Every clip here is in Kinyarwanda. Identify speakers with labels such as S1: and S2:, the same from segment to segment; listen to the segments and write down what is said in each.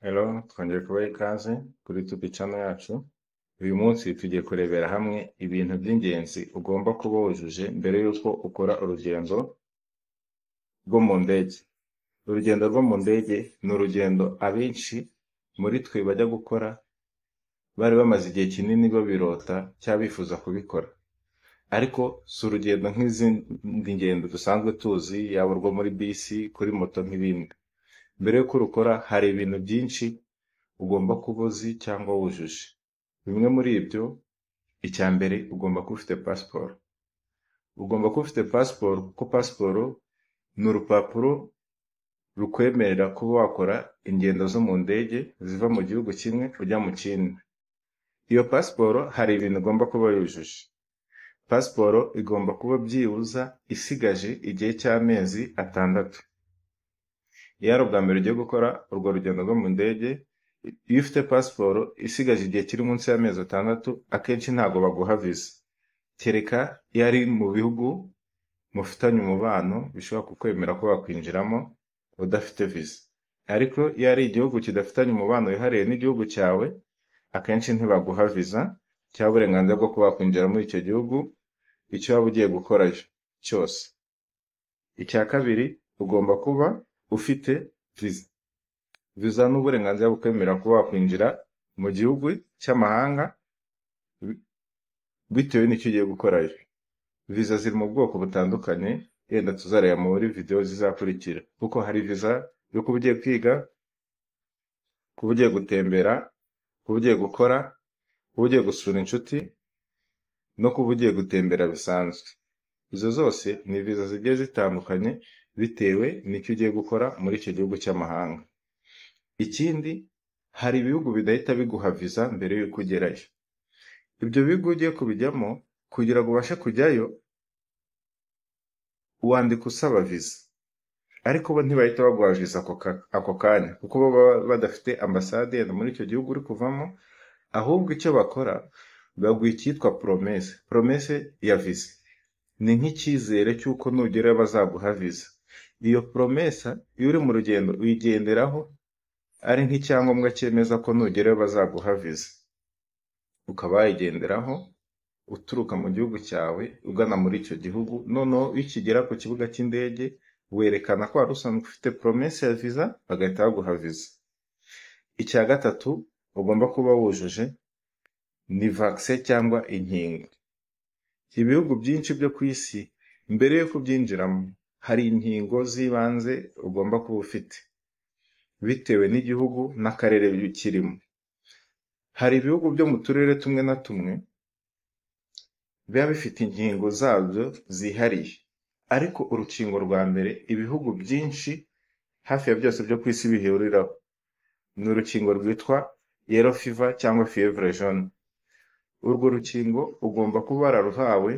S1: Hello, twongeye kubaha ikaze kuri YouTube channel yacu. Uyu munsi tugiye kurebera hamwe ibintu by'ingenzi ugomba kuba wujuje mbere yuko ukora urugendo rwo mu ndege. Urugendo rwo mu ndege ni urugendo abenshi muri twe bajya gukora bari bamaze igihe kinini babirota cyangwa bifuza kubikora. Ariko si urugendo nk'izindi ngendo dusanzwe tuzi, yaba urwo muri bisi, kuri moto n'ibindi. Mbere yuko urukora hari ibintu byinshi ugomba kuba uzi cyangwa wujuje. Bimwe muri ibyo, icya mbere ugomba kuba ufite pasiporo. Ugomba kuba ufite pasiporo kuko pasiporo ni urupapuro rukwemerera kuba wakora ingendo zo mu ndege ziva mu gihugu kimwe ujya mu kindi. Iyo pasiporo hari ibintu ugomba kuba yujuje. Pasiporo igomba kuba byibuza isigaje igihe cy'amezi 6. Iyo ari ubwa mbere ugiye gukora urwo rugendo rwo mu ndege, iyo ufite pasiporo isigaje igihe kiri munsi y'amezi 6, akenshi ntabwo baguha visa. Kereka iyo ari mu bihugu mufitanye umubano bishobora kukwemera ko wakwinjiramo udafite visa. Ariko iyo ari igihugu kidafitanye umubano wihariye n'igihugu cyawe, akenshi ntibaguha visa cyangwa uburenganzira bwo kuba wakwinjira muri icyo gihugu icyo waba ugiye gukorayo cyose. Icya kabiri, ugomba kuba ufite visa. Visa ni uburenganzira bukwemera kuba wakwinjira mu gihugu cy'amahanga bitewe n'icyo ugiye gukorayo. Visa ziri mu bwoko butandukanye, yenda tuzareba muri video zizakurikira. Kuko hari visa yo kuba ugiye kwiga, kuba ugiye gutembera, kuba ugiye gukora, kuba ugiye gusura inshuti, no kuba ugiye gutembera bisanzwe. Izo zose ni visa zigiye zitandukanye bitewe n'icyo ugiye gukora muri icyo gihugu cy'amahanga. Ikindi, hari ibihugu bidahita biguha visa mbere y'uko ugerayo. Ibyo bihugu ugiye kubijyamo, kugira ngo ubashe kujyayo, wandika usaba visa. Ariko bo ntibahita baguha visa ako kanya, kuko bo baba badafite ambasade muri icyo gihugu uri kuvamo. Ahubwo icyo bakora, baguha icyitwa promesse. Promesse ya visa ni nk'icyizere cy'uko nugerayo bazaguha visa. Iyo promesse iyo uri mu rugendo uyigenderaho ari nk'icyangombwa cyemeza ko nugerayo bazaguha visa. Ukaba wayigenderaho uturuka mu gihugu cyawe ugana muri icyo gihugu. Noneho iyo ukigera ku kibuga cy'indege, werekana ko wari usanzwe ufite promesse ya visa, bagahita baguha visa. Icya gatatu ugomba kuba wujuje ni vaccine cyangwa inkingo. Ibihugu byinshi byo ku isi, mbere yo kubyinjiramo, hari inkingo z'ibanze ugomba kuba ufite bitewe n'igihugu n'akarere kirimo. Hari ibihugu byo mu turere tumwe na tumwe biba bifite inkingo zabyo zihariye. Ariko urukingo rwa mbere ibihugu byinshi hafi ya byose byo ku isi bihuriraho ni urukingo rwitwa yellow fever cyangwa fievre jaune. Urwo rukingo ugomba kuba wararuhawe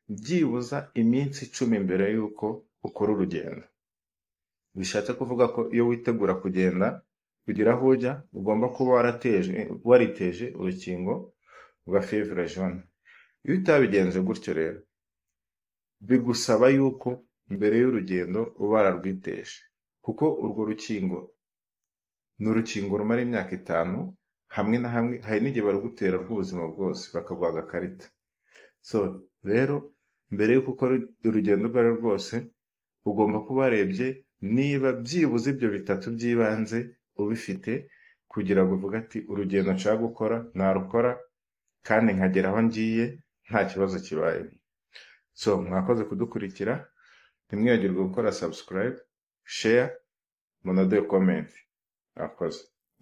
S1: byibuza iminsi 10 mbere y'uko ukora urugendo. Bishatse kuvuga ko iyo witegura kugenda kugira aho ujya, ugomba kuba wariteje urukingo rwa fievre jaune. Iyo utabigenze gutyo rero, bigusaba yuko mbere y'urugendo uba wararwiteje, kuko urwo rukingo ni urukingo rumara imyaka 5, hamwe na hamwe hari n'igihe barugutera rw'ubuzima bwose bakaguha agakarita. Rero mbere y'uko ukora urugendo rwo ari rwose, ugomba kuba warebye niba byibuze ibyo 3 by'ibanze ubifite, kugira ngo uvuge ati urugendo nshaka gukora narukora kandi nkagera aho ngiye nta kibazo kibaye. Mwakoze kudukurikira, ntimwibagirwe gukora subscribe, share, munaduhe comment. Mwakoze.